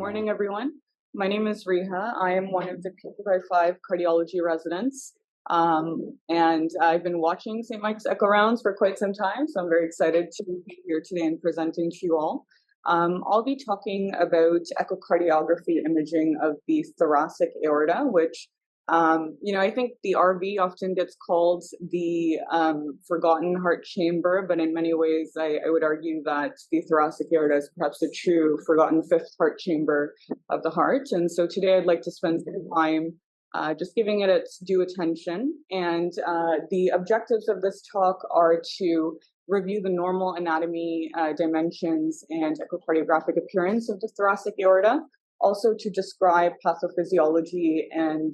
morning, everyone. My name is Reha. I am one of the P5 cardiology residents, and I've been watching St. Mike's Echo Rounds for quite some time, so I'm very excited to be here today and presenting to you all. I'll be talking about echocardiography imaging of the thoracic aorta, which I think the RV often gets called the forgotten heart chamber, but in many ways, I would argue that the thoracic aorta is perhaps the true forgotten fifth heart chamber of the heart. And so today I'd like to spend some time just giving it its due attention. And the objectives of this talk are to review the normal anatomy, dimensions, and echocardiographic appearance of the thoracic aorta, also to describe pathophysiology and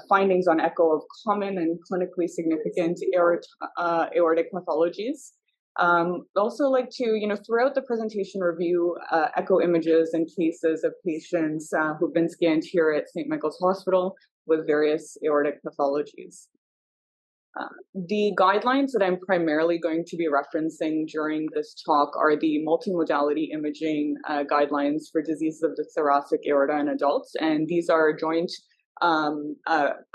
findings on echo of common and clinically significant aortic pathologies. Also like to, throughout the presentation, review echo images and cases of patients who've been scanned here at St. Michael's Hospital with various aortic pathologies. The guidelines that I'm primarily going to be referencing during this talk are the multimodality imaging guidelines for diseases of the thoracic aorta in adults, and these are a joint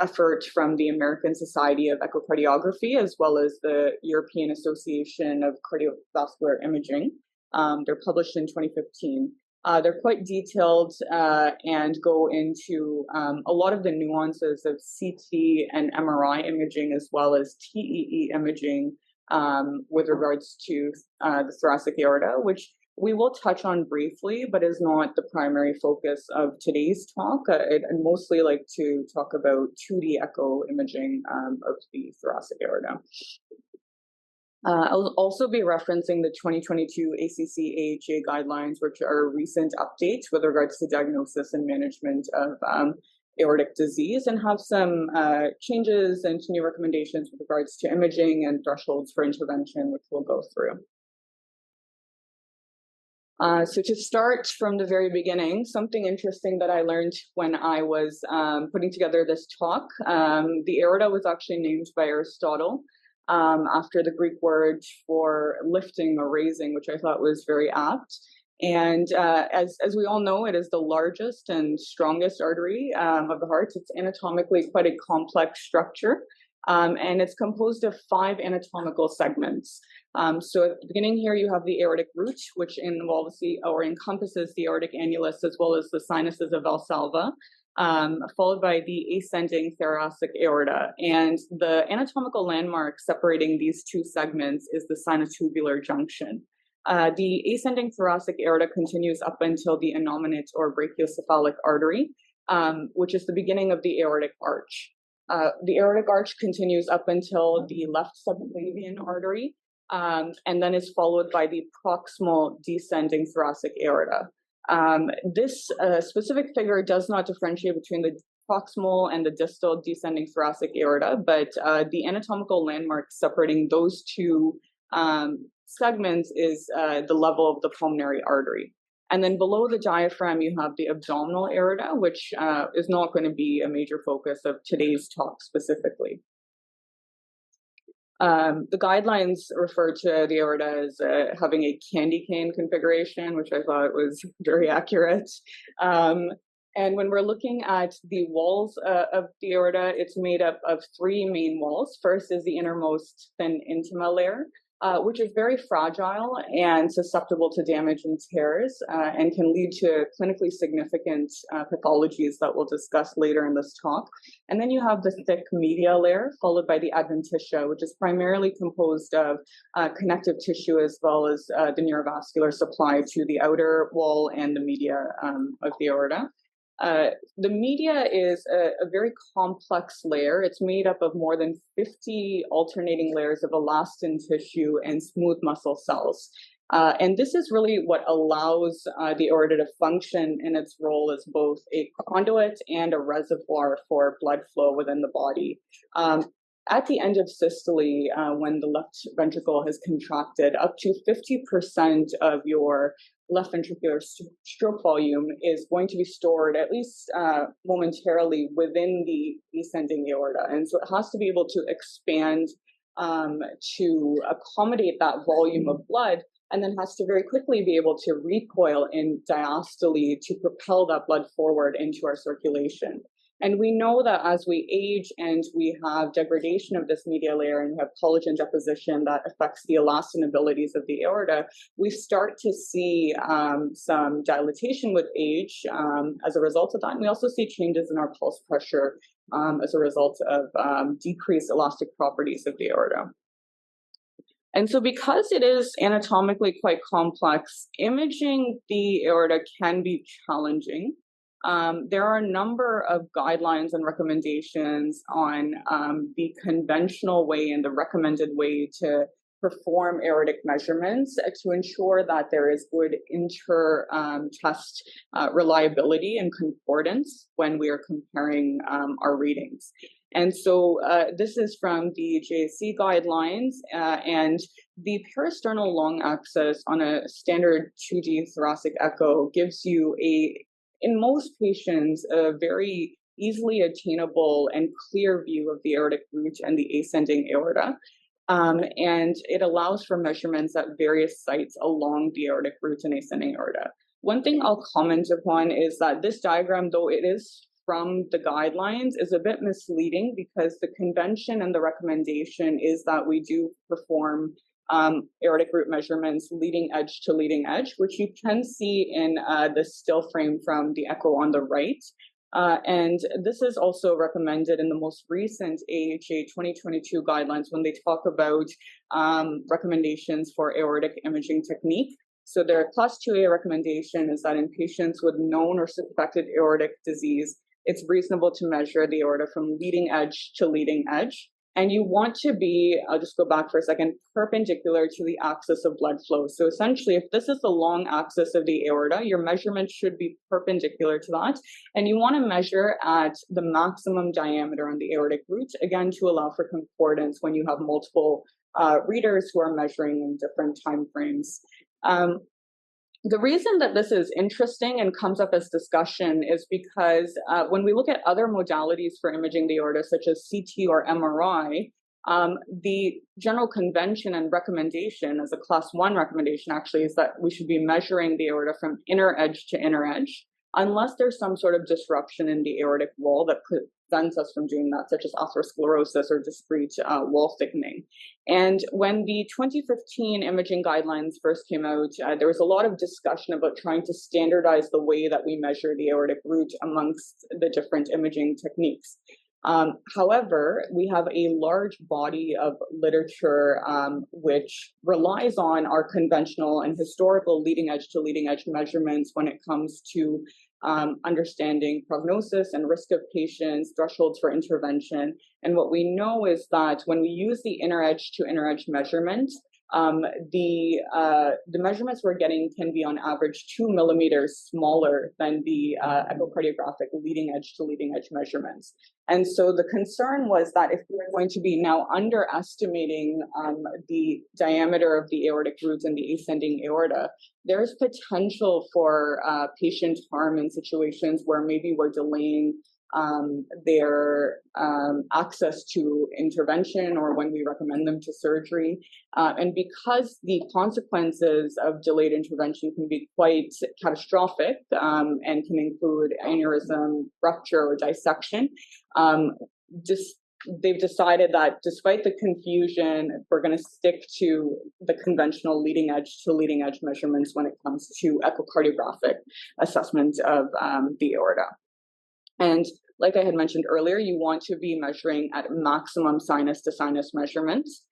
effort from the American Society of Echocardiography as well as the European Association of Cardiovascular Imaging. They're published in 2015. They're quite detailed and go into a lot of the nuances of CT and MRI imaging as well as TEE imaging with regards to the thoracic aorta, which we will touch on briefly, but is not the primary focus of today's talk. I'd mostly like to talk about 2D echo imaging of the thoracic aorta. I'll also be referencing the 2022 ACC-AHA guidelines, which are recent updates with regards to diagnosis and management of aortic disease, and have some changes and new recommendations with regards to imaging and thresholds for intervention, which we'll go through. So to start from the very beginning, something interesting that I learned when I was putting together this talk, the aorta was actually named by Aristotle after the Greek word for lifting or raising, which I thought was very apt. And as we all know, it is the largest and strongest artery of the heart. It's anatomically quite a complex structure, and it's composed of 5 anatomical segments. So at the beginning here, you have the aortic root, which involves or encompasses the aortic annulus as well as the sinuses of Valsalva, followed by the ascending thoracic aorta. And the anatomical landmark separating these two segments is the sinotubular junction. The ascending thoracic aorta continues up until the innominate or brachiocephalic artery, which is the beginning of the aortic arch. The aortic arch continues up until the left subclavian artery, and then is followed by the proximal descending thoracic aorta. This specific figure does not differentiate between the proximal and the distal descending thoracic aorta, but the anatomical landmark separating those two segments is the level of the pulmonary artery. And then below the diaphragm, you have the abdominal aorta, which is not going to be a major focus of today's talk specifically. The guidelines refer to the aorta as having a candy cane configuration, which I thought was very accurate. And when we're looking at the walls of the aorta, it's made up of 3 main walls. First is the innermost thin intima layer, which is very fragile and susceptible to damage and tears, and can lead to clinically significant pathologies that we'll discuss later in this talk. And then you have the thick media layer, followed by the adventitia, which is primarily composed of connective tissue as well as the neurovascular supply to the outer wall and the media of the aorta. The media is a very complex layer. It's made up of more than 50 alternating layers of elastin tissue and smooth muscle cells. And this is really what allows the aorta to function in its role as both a conduit and a reservoir for blood flow within the body. At the end of systole, when the left ventricle has contracted, up to 50% of your left ventricular stroke volume is going to be stored, at least momentarily, within the descending aorta. And so it has to be able to expand to accommodate that volume of blood and then has to very quickly be able to recoil in diastole to propel that blood forward into our circulation. And we know that as we age and we have degradation of this media layer and we have collagen deposition that affects the elastin abilities of the aorta, we start to see some dilatation with age as a result of that. And we also see changes in our pulse pressure as a result of decreased elastic properties of the aorta. And so because it is anatomically quite complex, imaging the aorta can be challenging. There are a number of guidelines and recommendations on the conventional way and the recommended way to perform aortic measurements to ensure that there is good inter-test reliability and concordance when we are comparing our readings. And so this is from the JAC guidelines, and the peristernal long axis on a standard 2D thoracic echo gives you in most patients, a very easily attainable and clear view of the aortic root and the ascending aorta. And it allows for measurements at various sites along the aortic root and ascending aorta. One thing I'll comment upon is that this diagram, though it is from the guidelines, is a bit misleading because the convention and the recommendation is that we do perform aortic root measurements leading edge to leading edge, which you can see in the still frame from the echo on the right. And this is also recommended in the most recent AHA 2022 guidelines when they talk about recommendations for aortic imaging technique. So their class 2A recommendation is that in patients with known or suspected aortic disease, it's reasonable to measure the aorta from leading edge to leading edge. And you want to be, I'll just go back for a second, perpendicular to the axis of blood flow. So essentially, if this is the long axis of the aorta, your measurement should be perpendicular to that. And you want to measure at the maximum diameter on the aortic root, again, to allow for concordance when you have multiple readers who are measuring in different time frames. The reason that this is interesting and comes up as discussion is because when we look at other modalities for imaging the aorta, such as CT or MRI, the general convention and recommendation as a class 1 recommendation actually is that we should be measuring the aorta from inner edge to inner edge, unless there's some sort of disruption in the aortic wall that prevents us from doing that, such as atherosclerosis or discrete wall thickening. And when the 2015 imaging guidelines first came out, there was a lot of discussion about trying to standardize the way that we measure the aortic root amongst the different imaging techniques. However, we have a large body of literature which relies on our conventional and historical leading edge to leading edge measurements when it comes to understanding prognosis and risk of patients, thresholds for intervention. And what we know is that when we use the inner edge to inner edge measurement, the measurements we're getting can be on average 2 millimeters smaller than the echocardiographic leading edge to leading edge measurements. And so the concern was that if we're going to be now underestimating the diameter of the aortic root and the ascending aorta, there's potential for patient harm in situations where maybe we're delaying their access to intervention or when we recommend them to surgery. And because the consequences of delayed intervention can be quite catastrophic and can include aneurysm, rupture, or dissection, they've decided that despite the confusion, we're going to stick to the conventional leading edge to leading edge measurements when it comes to echocardiographic assessment of the aorta. And like I had mentioned earlier, you want to be measuring at maximum sinus to sinus measurements.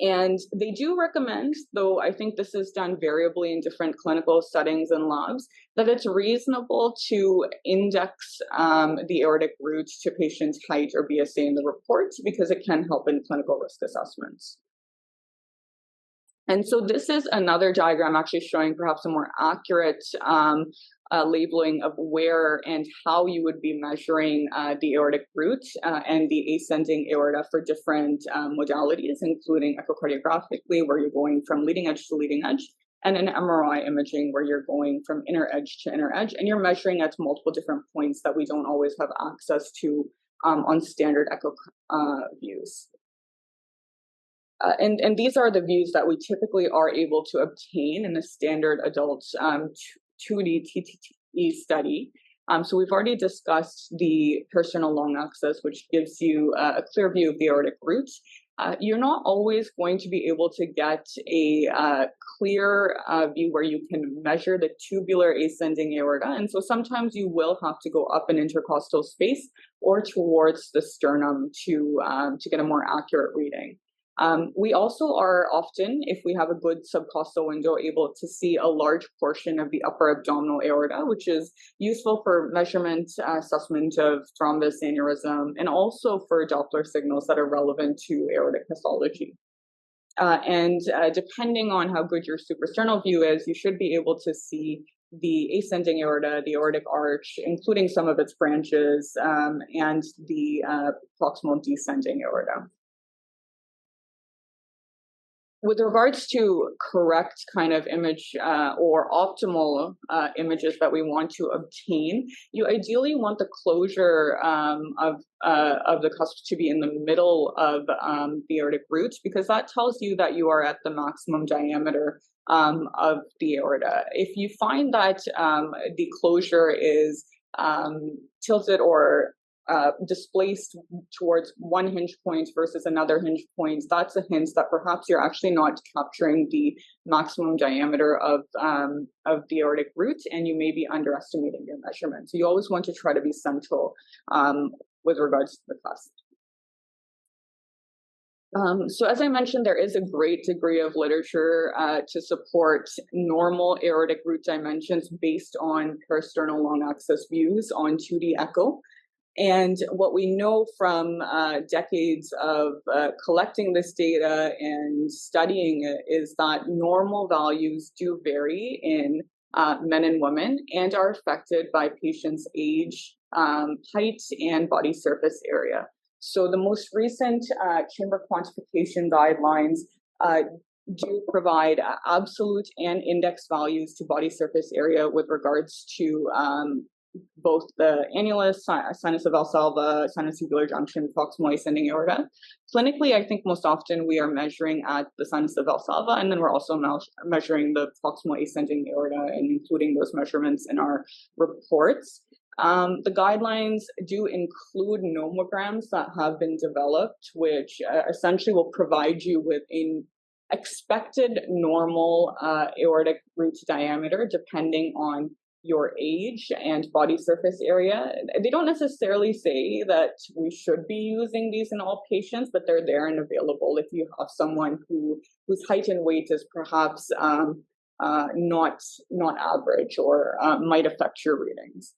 And they do recommend, though I think this is done variably in different clinical settings and labs, that it's reasonable to index the aortic root to patient's height or BSA in the report because it can help in clinical risk assessments. And so this is another diagram actually showing perhaps a more accurate labeling of where and how you would be measuring the aortic root and the ascending aorta for different modalities, including echocardiographically, where you're going from leading edge to leading edge, and an MRI imaging where you're going from inner edge to inner edge, and you're measuring at multiple different points that we don't always have access to on standard echo views. And these are the views that we typically are able to obtain in a standard adult 2D TTE study. So we've already discussed the peristernal long axis, which gives you a clear view of the aortic root. You're not always going to be able to get a clear view where you can measure the tubular ascending aorta. And so sometimes you will have to go up an intercostal space or towards the sternum to get a more accurate reading. We also are often, if we have a good subcostal window, able to see a large portion of the upper abdominal aorta, which is useful for measurement, assessment of thrombus, aneurysm, and also for Doppler signals that are relevant to aortic pathology. And depending on how good your suprasternal view is, you should be able to see the ascending aorta, the aortic arch, including some of its branches, and the proximal descending aorta. With regards to correct kind of image or optimal images that we want to obtain, you ideally want the closure of the cusp to be in the middle of the aortic root, because that tells you that you are at the maximum diameter of the aorta. If you find that the closure is tilted or displaced towards one hinge point versus another hinge point, that's a hint that perhaps you're actually not capturing the maximum diameter of the aortic root, and you may be underestimating your measurement. So you always want to try to be central with regards to the cusp. So as I mentioned, there is a great degree of literature to support normal aortic root dimensions based on peristernal long axis views on 2D echo. And what we know from decades of collecting this data and studying it is that normal values do vary in men and women and are affected by patients' age, height, and body surface area. So the most recent chamber quantification guidelines do provide absolute and index values to body surface area with regards to both the annulus, sinus of Valsalva, sinus tubular junction, proximal ascending aorta. Clinically, I think most often we are measuring at the sinus of Valsalva, and then we're also measuring the proximal ascending aorta and including those measurements in our reports. The guidelines do include nomograms that have been developed, which essentially will provide you with an expected normal aortic root diameter depending on your age and body surface area. They don't necessarily say that we should be using these in all patients, but they're there and available if you have someone whose height and weight is perhaps not average or might affect your readings.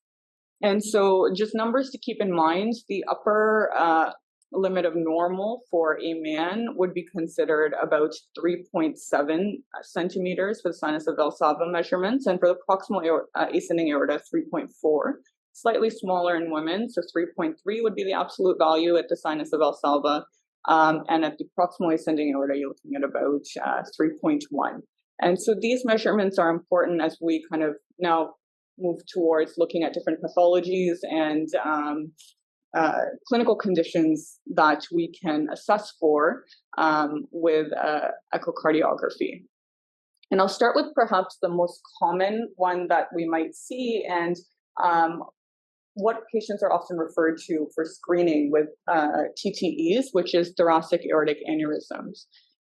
And so just numbers to keep in mind, the upper limit of normal for a man would be considered about 3.7 centimeters for the sinus of Valsalva measurements, and for the proximal ascending aorta, 3.4. Slightly smaller in women, so 3.3 would be the absolute value at the sinus of Valsalva, and at the proximal ascending aorta, you're looking at about 3.1. And so these measurements are important as we kind of now move towards looking at different pathologies and clinical conditions that we can assess for with echocardiography. And I'll start with perhaps the most common one that we might see and what patients are often referred to for screening with TTEs, which is thoracic aortic aneurysms.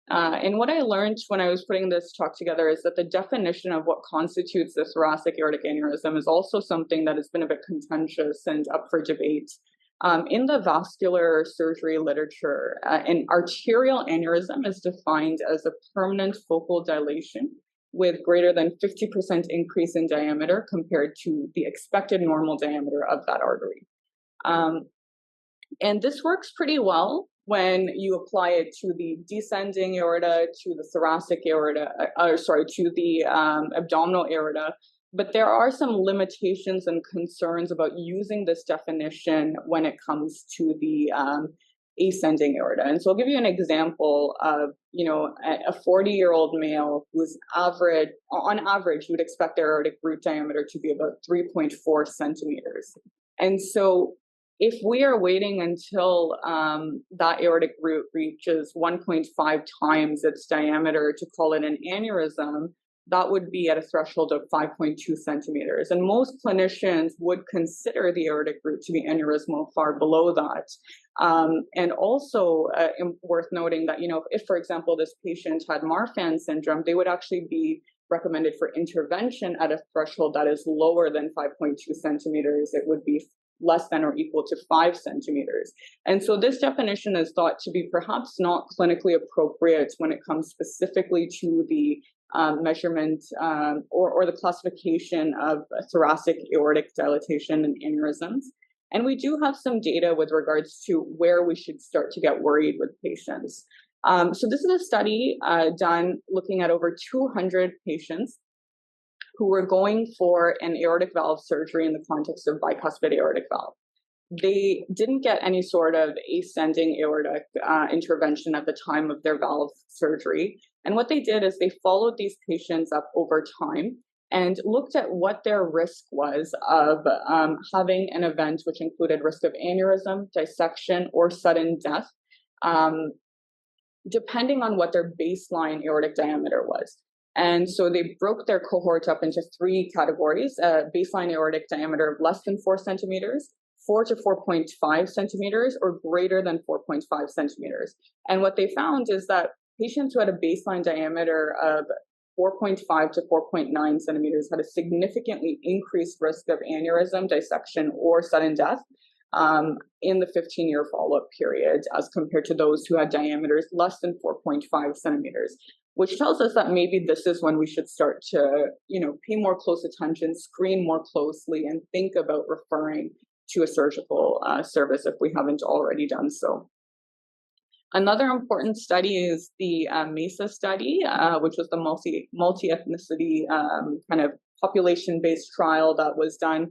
And what I learned when I was putting this talk together is that the definition of what constitutes this thoracic aortic aneurysm is also something that has been a bit contentious and up for debate. In the vascular surgery literature, an arterial aneurysm is defined as a permanent focal dilation with greater than 50% increase in diameter compared to the expected normal diameter of that artery. And this works pretty well when you apply it to the descending aorta, to the thoracic aorta, to the abdominal aorta. But there are some limitations and concerns about using this definition when it comes to the ascending aorta. And so I'll give you an example of, a 40-year-old male who's on average, you would expect their aortic root diameter to be about 3.4 centimeters. And so if we are waiting until that aortic root reaches 1.5 times its diameter to call it an aneurysm, that would be at a threshold of 5.2 centimeters. And most clinicians would consider the aortic root to be aneurysmal far below that. And also worth noting that, if, for example, this patient had Marfan syndrome, they would actually be recommended for intervention at a threshold that is lower than 5.2 centimeters. It would be less than or equal to 5 centimeters. And so this definition is thought to be perhaps not clinically appropriate when it comes specifically to the measurement or the classification of thoracic aortic dilatation and aneurysms. And we do have some data with regards to where we should start to get worried with patients. So this is a study done looking at over 200 patients who were going for an aortic valve surgery in the context of bicuspid aortic valve. They didn't get any sort of ascending aortic intervention at the time of their valve surgery. And what they did is they followed these patients up over time and looked at what their risk was of having an event which included risk of aneurysm, dissection, or sudden death, depending on what their baseline aortic diameter was. And so they broke their cohort up into 3 categories: baseline aortic diameter of less than 4 centimeters, 4 to 4.5 centimeters, or greater than 4.5 centimeters. And what they found is that patients who had a baseline diameter of 4.5 to 4.9 centimeters had a significantly increased risk of aneurysm, dissection, or sudden death in the 15-year follow-up period as compared to those who had diameters less than 4.5 centimeters, which tells us that maybe this is when we should start to, pay more close attention, screen more closely, and think about referring to a surgical service if we haven't already done so. Another important study is the MESA study, which was the multi-ethnicity kind of population-based trial that was done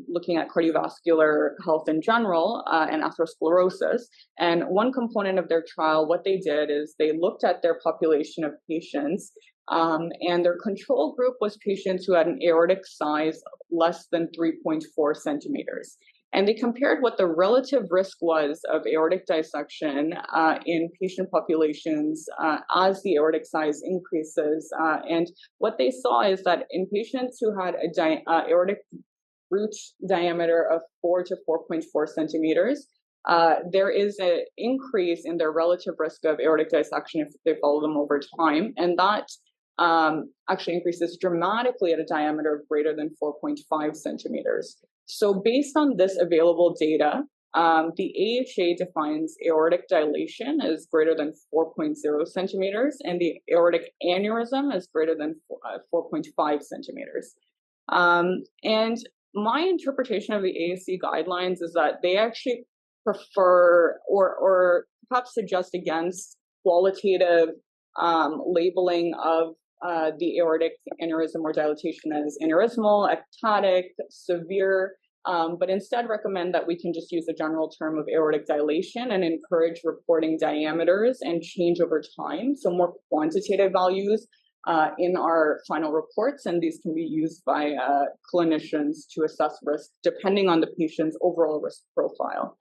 looking at cardiovascular health in general and atherosclerosis. And one component of their trial, what they did is they looked at their population of patients, and their control group was patients who had an aortic size of less than 3.4 centimeters. And they compared what the relative risk was of aortic dissection in patient populations as the aortic size increases. And what they saw is that in patients who had a aortic root diameter of 4 to 4.4 centimeters, there is an increase in their relative risk of aortic dissection if they follow them over time. And that actually increases dramatically at a diameter of greater than 4.5 centimeters. So based on this available data, the AHA defines aortic dilation as greater than 4.0 centimeters, and the aortic aneurysm as greater than 4.5 centimeters. And my interpretation of the AAC guidelines is that they actually prefer or perhaps suggest against qualitative labeling of the aortic aneurysm or dilatation as aneurysmal, ectatic, severe, but instead recommend that we can just use the general term of aortic dilation and encourage reporting diameters and change over time. So more quantitative values in our final reports, and these can be used by clinicians to assess risk depending on the patient's overall risk profile.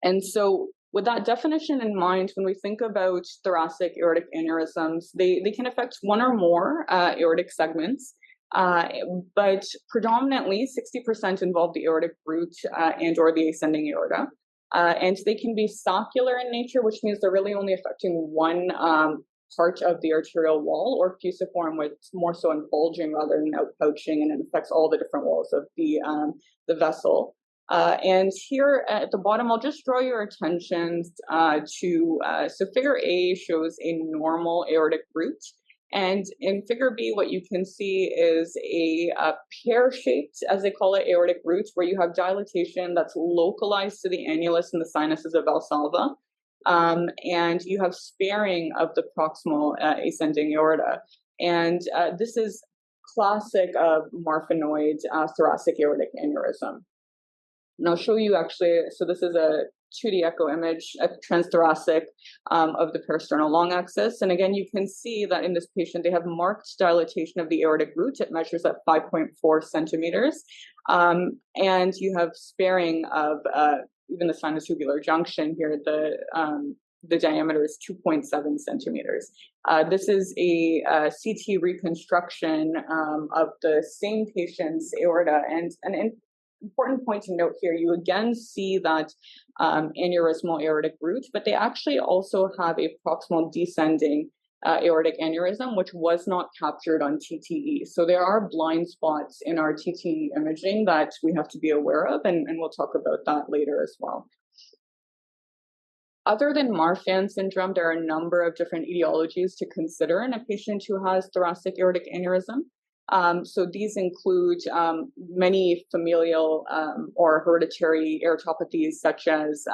And so with that definition in mind, when we think about thoracic aortic aneurysms, they can affect one or more aortic segments, but predominantly 60% involve the aortic root and or the ascending aorta. And they can be saccular in nature, which means they're really only affecting one part of the arterial wall, or fusiform, with more so in bulging rather than outpouching, and it affects all the different walls of the vessel. And here at the bottom, I'll just draw your attention so figure A shows a normal aortic root. And in figure B, what you can see is a pear-shaped, as they call it, aortic root, where you have dilatation that's localized to the annulus and the sinuses of Valsalva. And you have sparing of the proximal ascending aorta. And this is classic of Marfanoid thoracic aortic aneurysm. And I'll show you actually, so this is a 2D echo image, a transthoracic of the peristernal long axis. And again, you can see that in this patient, they have marked dilatation of the aortic root. It measures at 5.4 centimeters. And you have sparing of even the sinusotubular junction here. The diameter is 2.7 centimeters. This is a CT reconstruction of the same patient's aorta. And an important point to note here, you again see that aneurysmal aortic root, but they actually also have a proximal descending aortic aneurysm, which was not captured on TTE. So there are blind spots in our TTE imaging that we have to be aware of, and we'll talk about that later as well. Other than Marfan syndrome, there are a number of different etiologies to consider in a patient who has thoracic aortic aneurysm. So these include many familial or hereditary aortopathies, such as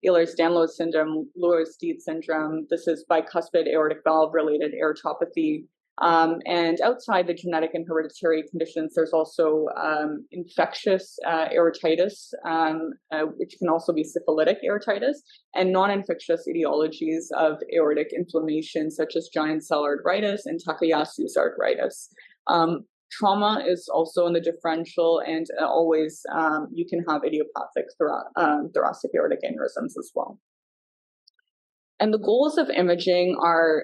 Ehlers-Danlos syndrome, Loeys-Dietz syndrome. This is bicuspid aortic valve-related aortopathy. And outside the genetic and hereditary conditions, there's also infectious aortitis, which can also be syphilitic aortitis, and non-infectious etiologies of aortic inflammation, such as giant cell arteritis and Takayasu's arteritis. Trauma is also in the differential, and always you can have idiopathic thoracic aortic aneurysms as well. And the goals of imaging are,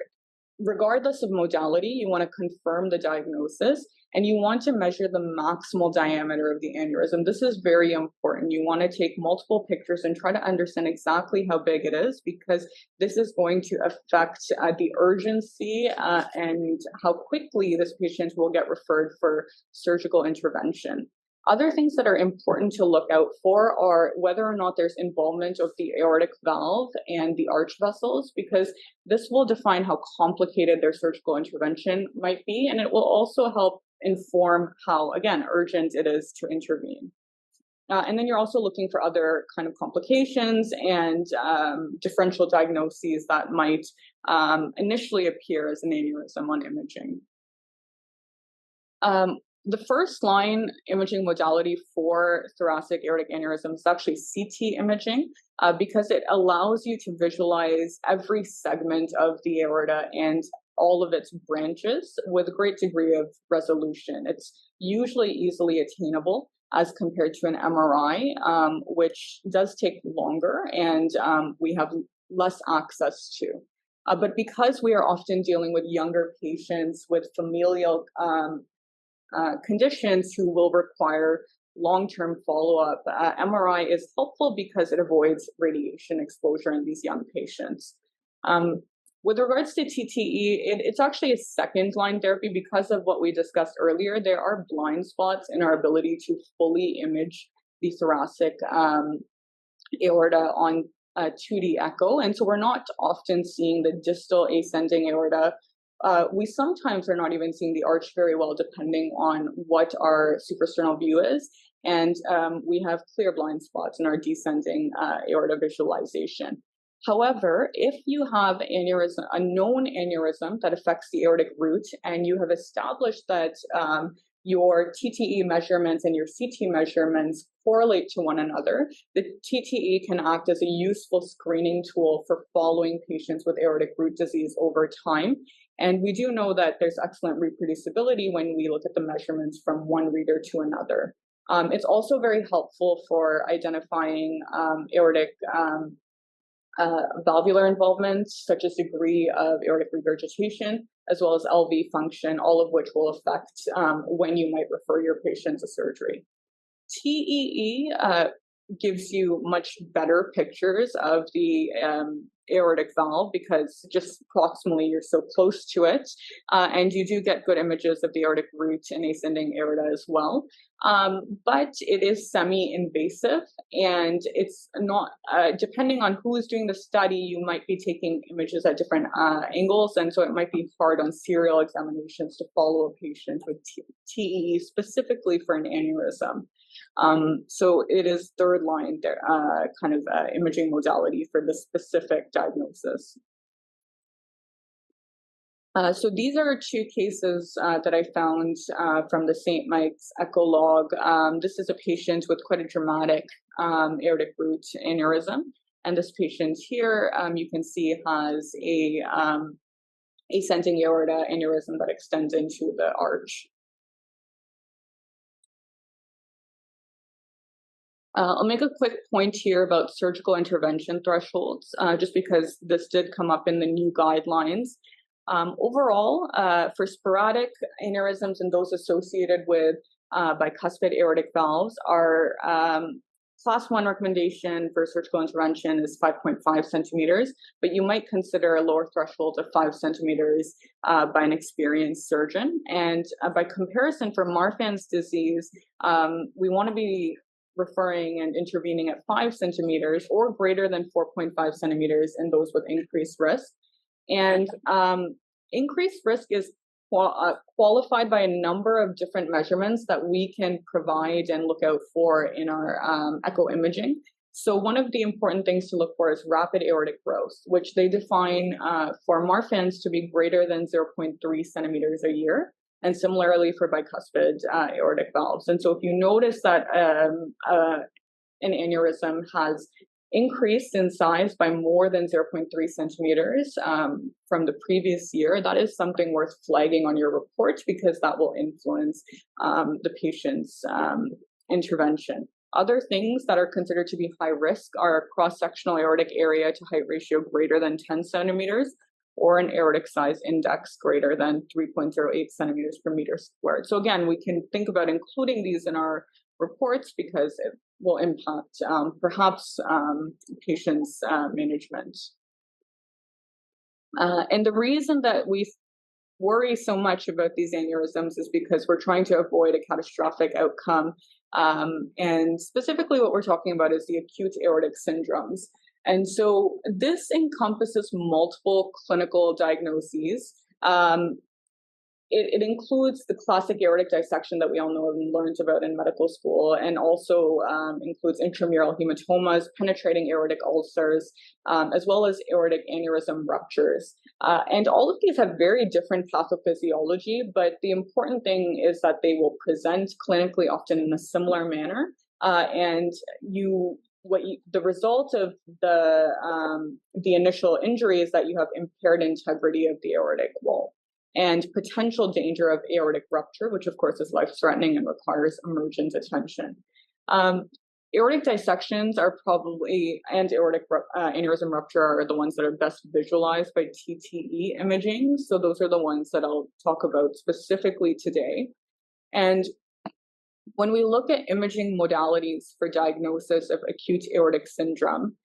regardless of modality, you want to confirm the diagnosis, and you want to measure the maximal diameter of the aneurysm. This is very important. You want to take multiple pictures and try to understand exactly how big it is, because this is going to affect the urgency and how quickly this patient will get referred for surgical intervention. Other things that are important to look out for are whether or not there's involvement of the aortic valve and the arch vessels, because this will define how complicated their surgical intervention might be, and it will also help inform how, again, urgent it is to intervene. And then you're also looking for other kind of complications and differential diagnoses that might initially appear as an aneurysm on imaging. The first line imaging modality for thoracic aortic aneurysm is actually CT imaging, because it allows you to visualize every segment of the aorta and all of its branches with a great degree of resolution. It's usually easily attainable as compared to an MRI, which does take longer and we have less access to. But because we are often dealing with younger patients with familial conditions who will require long-term follow-up, MRI is helpful because it avoids radiation exposure in these young patients. With regards to TTE, it's actually a second-line therapy because of what we discussed earlier. There are blind spots in our ability to fully image the thoracic aorta on 2D echo, and so we're not often seeing the distal ascending aorta. We sometimes are not even seeing the arch very well, depending on what our suprasternal view is. And we have clear blind spots in our descending aorta visualization. However, if you have aneurysm, a known aneurysm that affects the aortic root, and you have established that your TTE measurements and your CT measurements correlate to one another, the TTE can act as a useful screening tool for following patients with aortic root disease over time. And we do know that there's excellent reproducibility when we look at the measurements from one reader to another. It's also very helpful for identifying aortic valvular involvement, such as degree of aortic regurgitation, as well as LV function, all of which will affect when you might refer your patient to surgery. TEE gives you much better pictures of the aortic valve, because just proximally you're so close to it, and you do get good images of the aortic root and ascending aorta as well. But it is semi-invasive, and it's not, depending on who is doing the study, you might be taking images at different angles, and so it might be hard on serial examinations to follow a patient with TEE specifically for an aneurysm. So it is third line kind of imaging modality for this specific diagnosis. So these are two cases that I found from the St. Mike's echo log. This is a patient with quite a dramatic aortic root aneurysm. And this patient here, you can see has a ascending aorta aneurysm that extends into the arch. I'll make a quick point here about surgical intervention thresholds, just because this did come up in the new guidelines. Overall, for sporadic aneurysms and those associated with bicuspid aortic valves, our class 1 recommendation for surgical intervention is 5.5 centimeters, but you might consider a lower threshold of 5 centimeters by an experienced surgeon. And by comparison, for Marfan's disease, we want to be referring and intervening at 5 centimeters or greater than 4.5 centimeters in those with increased risk. And increased risk is qualified by a number of different measurements that we can provide and look out for in our echo imaging. So one of the important things to look for is rapid aortic growth, which they define for Marfan's to be greater than 0.3 centimeters a year, and similarly for bicuspid aortic valves. And so if you notice that an aneurysm has increased in size by more than 0.3 centimeters from the previous year, that is something worth flagging on your report, because that will influence the patient's intervention. Other things that are considered to be high risk are cross-sectional aortic area to height ratio greater than 10 centimeters, or an aortic size index greater than 3.08 centimeters per meter squared. So again, we can think about including these in our reports because it will impact perhaps patients' management. And the reason that we worry so much about these aneurysms is because we're trying to avoid a catastrophic outcome. And specifically what we're talking about is the acute aortic syndromes. And so this encompasses multiple clinical diagnoses. It includes the classic aortic dissection that we all know and learned about in medical school, and also includes intramural hematomas, penetrating aortic ulcers, as well as aortic aneurysm ruptures. And all of these have very different pathophysiology, but the important thing is that they will present clinically often in a similar manner. And the result of the initial injury is that you have impaired integrity of the aortic wall and potential danger of aortic rupture, which of course is life-threatening and requires emergent attention. Aortic dissections are probably, and aortic aneurysm rupture are the ones that are best visualized by TTE imaging. So those are the ones that I'll talk about specifically today. And when we look at imaging modalities for diagnosis of acute aortic syndrome,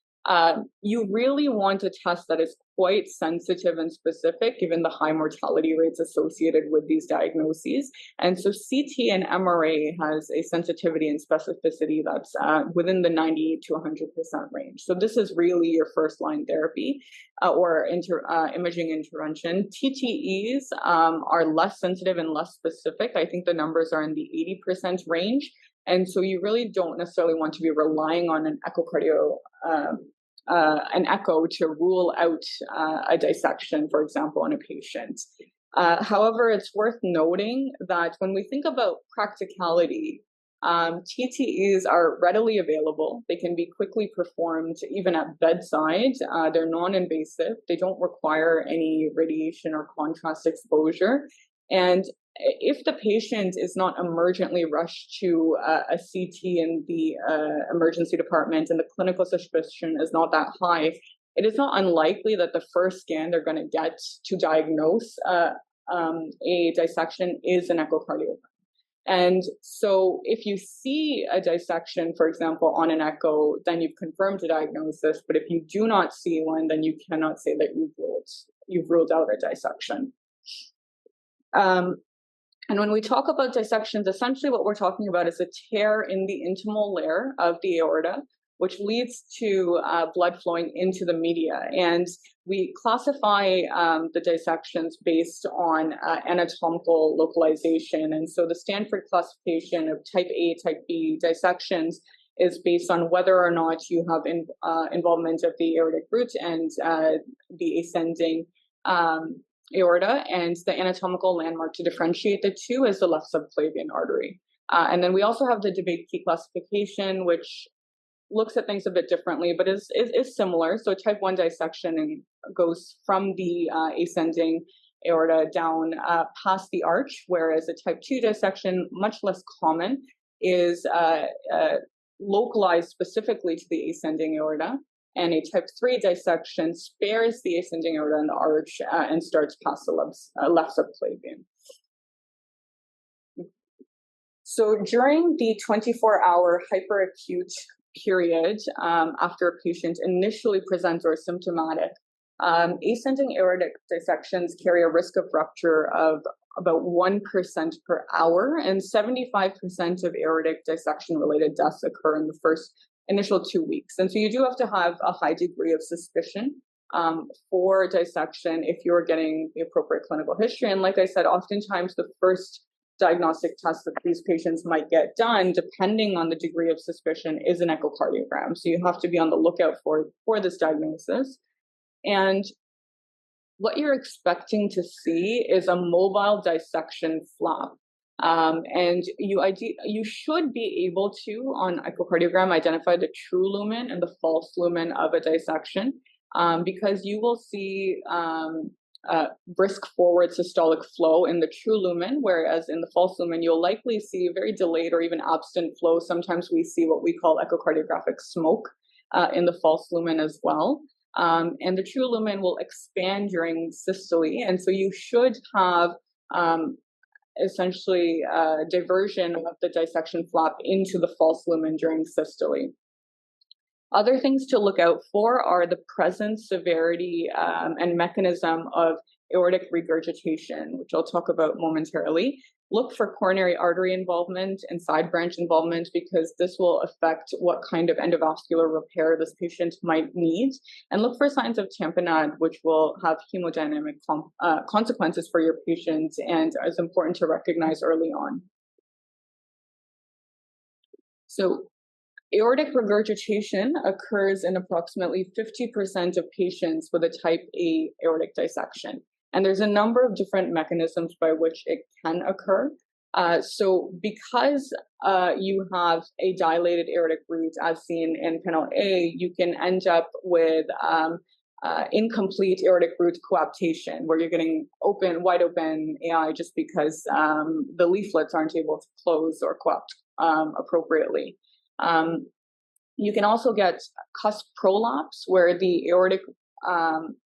you really want a test that is quite sensitive and specific, given the high mortality rates associated with these diagnoses. And so CT and MRA has a sensitivity and specificity that's within the 90 to 100% range. So this is really your first line therapy or imaging intervention. TTEs are less sensitive and less specific. I think the numbers are in the 80% range. And so you really don't necessarily want to be relying on an echo to rule out a dissection, for example, in a patient. However, it's worth noting that when we think about practicality, TTEs are readily available. They can be quickly performed even at bedside. They're non-invasive. They don't require any radiation or contrast exposure. And if the patient is not emergently rushed to a CT in the emergency department and the clinical suspicion is not that high, it is not unlikely that the first scan they're going to get to diagnose a dissection is an echocardiogram. And so if you see a dissection, for example, on an echo, then you've confirmed a diagnosis. But if you do not see one, then you cannot say that you've ruled out a dissection. And when we talk about dissections, essentially what we're talking about is a tear in the intimal layer of the aorta, which leads to blood flowing into the media. And we classify the dissections based on anatomical localization. And so the Stanford classification of type A, type B dissections is based on whether or not you have involvement of the aortic root and the ascending aorta, and the anatomical landmark to differentiate the two is the left subclavian artery. And then we also have the debate key classification, which looks at things a bit differently, but is similar. So type 1 dissection goes from the ascending aorta down past the arch, whereas a type 2 dissection, much less common, is localized specifically to the ascending aorta. And a type 3 dissection spares the ascending aorta and the arch and starts past the left subclavian. So during the 24-hour hyperacute period after a patient initially presents or is symptomatic, ascending aortic dissections carry a risk of rupture of about 1% per hour, and 75% of aortic dissection-related deaths occur in the first initial 2 weeks. And so you do have to have a high degree of suspicion for dissection if you're getting the appropriate clinical history. And like I said, oftentimes the first diagnostic test that these patients might get done, depending on the degree of suspicion, is an echocardiogram. So you have to be on the lookout for this diagnosis. And what you're expecting to see is a mobile dissection flap. And you should be able to, on echocardiogram, identify the true lumen and the false lumen of a dissection, because you will see brisk forward systolic flow in the true lumen, whereas in the false lumen, you'll likely see very delayed or even absent flow. Sometimes we see what we call echocardiographic smoke in the false lumen as well. And the true lumen will expand during systole. And so you should have essentially diversion of the dissection flap into the false lumen during systole. Other things to look out for are the presence, severity, and mechanism of aortic regurgitation, which I'll talk about momentarily. Look for coronary artery involvement and side branch involvement, because this will affect what kind of endovascular repair this patient might need. And look for signs of tamponade, which will have hemodynamic consequences for your patient and is important to recognize early on. So aortic regurgitation occurs in approximately 50% of patients with a type A aortic dissection. And there's a number of different mechanisms by which it can occur. So because you have a dilated aortic root, as seen in panel A, you can end up with incomplete aortic root coaptation, where you're getting wide open AI just because the leaflets aren't able to close or coapt appropriately. You can also get cusp prolapse, where the aortic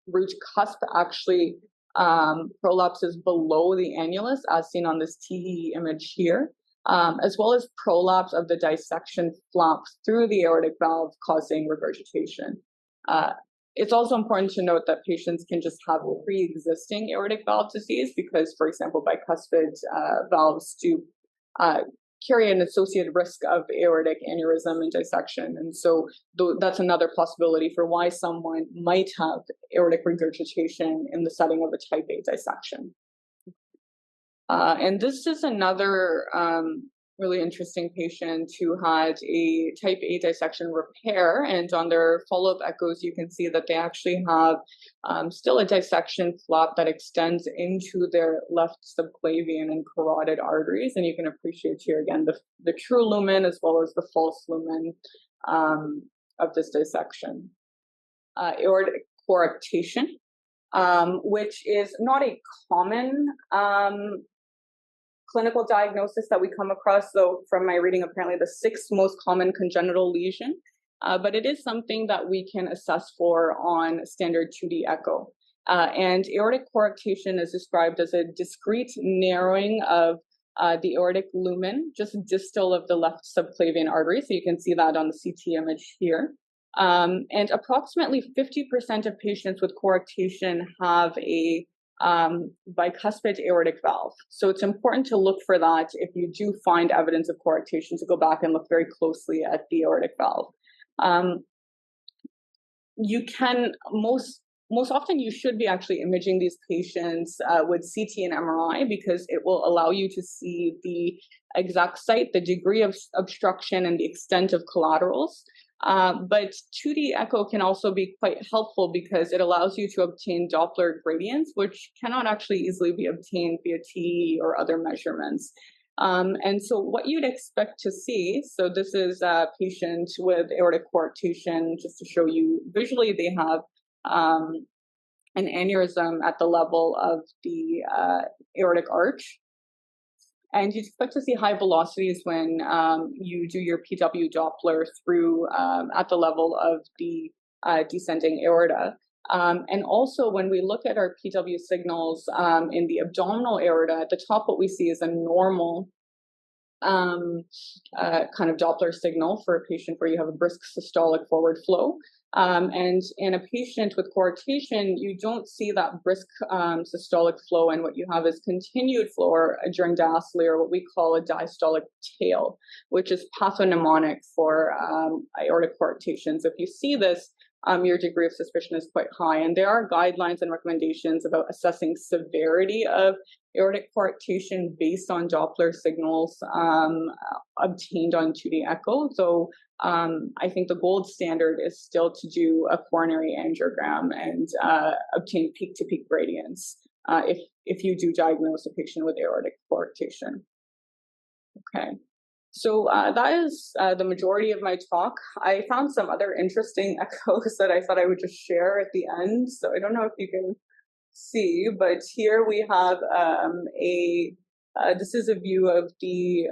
root cusp actually prolapses below the annulus, as seen on this TE image here, as well as prolapse of the dissection flap through the aortic valve, causing regurgitation. It's also important to note that patients can just have pre-existing aortic valve disease because, for example, bicuspid valves do carry an associated risk of aortic aneurysm and dissection. And so that's another possibility for why someone might have aortic regurgitation in the setting of a type A dissection. And this is another really interesting patient who had a type A dissection repair, and on their follow-up echoes, you can see that they actually have still a dissection flap that extends into their left subclavian and carotid arteries, and you can appreciate here again the true lumen as well as the false lumen of this dissection. Aortic coarctation, which is not a common clinical diagnosis that we come across, though from my reading, apparently the 6th most common congenital lesion, but it is something that we can assess for on standard 2D echo. And aortic coarctation is described as a discrete narrowing of the aortic lumen, just distal of the left subclavian artery. So you can see that on the CT image here. And approximately 50% of patients with coarctation have a bicuspid aortic valve. So it's important to look for that if you do find evidence of coarctation, to go back and look very closely at the aortic valve. You can most often you should be actually imaging these patients with CT and MRI, because it will allow you to see the exact site, the degree of obstruction, and the extent of collaterals. But 2D echo can also be quite helpful because it allows you to obtain Doppler gradients, which cannot actually easily be obtained via TE or other measurements. And so what you'd expect to see, so this is a patient with aortic coarctation, just to show you visually, they have an aneurysm at the level of the aortic arch. And you'd expect to see high velocities when you do your PW Doppler through at the level of the descending aorta. And also when we look at our PW signals in the abdominal aorta, at the top what we see is a normal kind of Doppler signal for a patient where you have a brisk systolic forward flow. And in a patient with coarctation, you don't see that brisk systolic flow, and what you have is continued flow during diastole, or what we call a diastolic tail, which is pathognomonic for aortic coarctation. So if you see this, your degree of suspicion is quite high. And there are guidelines and recommendations about assessing severity of aortic coarctation based on Doppler signals obtained on 2D echo. So I think the gold standard is still to do a coronary angiogram and obtain peak-to-peak gradients if you do diagnose a patient with aortic coarctation. Okay. So that is the majority of my talk. I found some other interesting echoes that I thought I would just share at the end. So I don't know if you can see, but here we have this is a view of the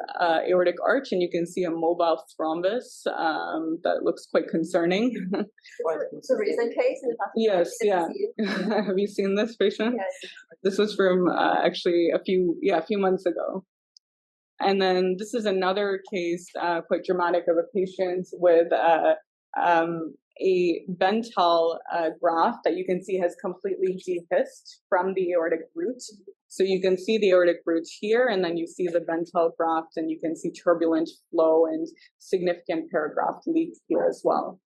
aortic arch, and you can see a mobile thrombus that looks quite concerning. It's a recent case in the past. Yes, yeah. Have you seen this patient? Yes. This was from actually a few months ago. And then this is another case, quite dramatic, of a patient with a ventral graft that you can see has completely dehisced from the aortic root. So you can see the aortic root here, and then you see the ventral graft, and you can see turbulent flow and significant paragraft leak here as well.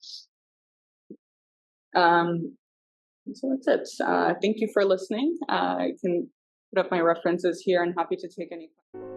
So that's it. Thank you for listening. I can put up my references here, and happy to take any questions.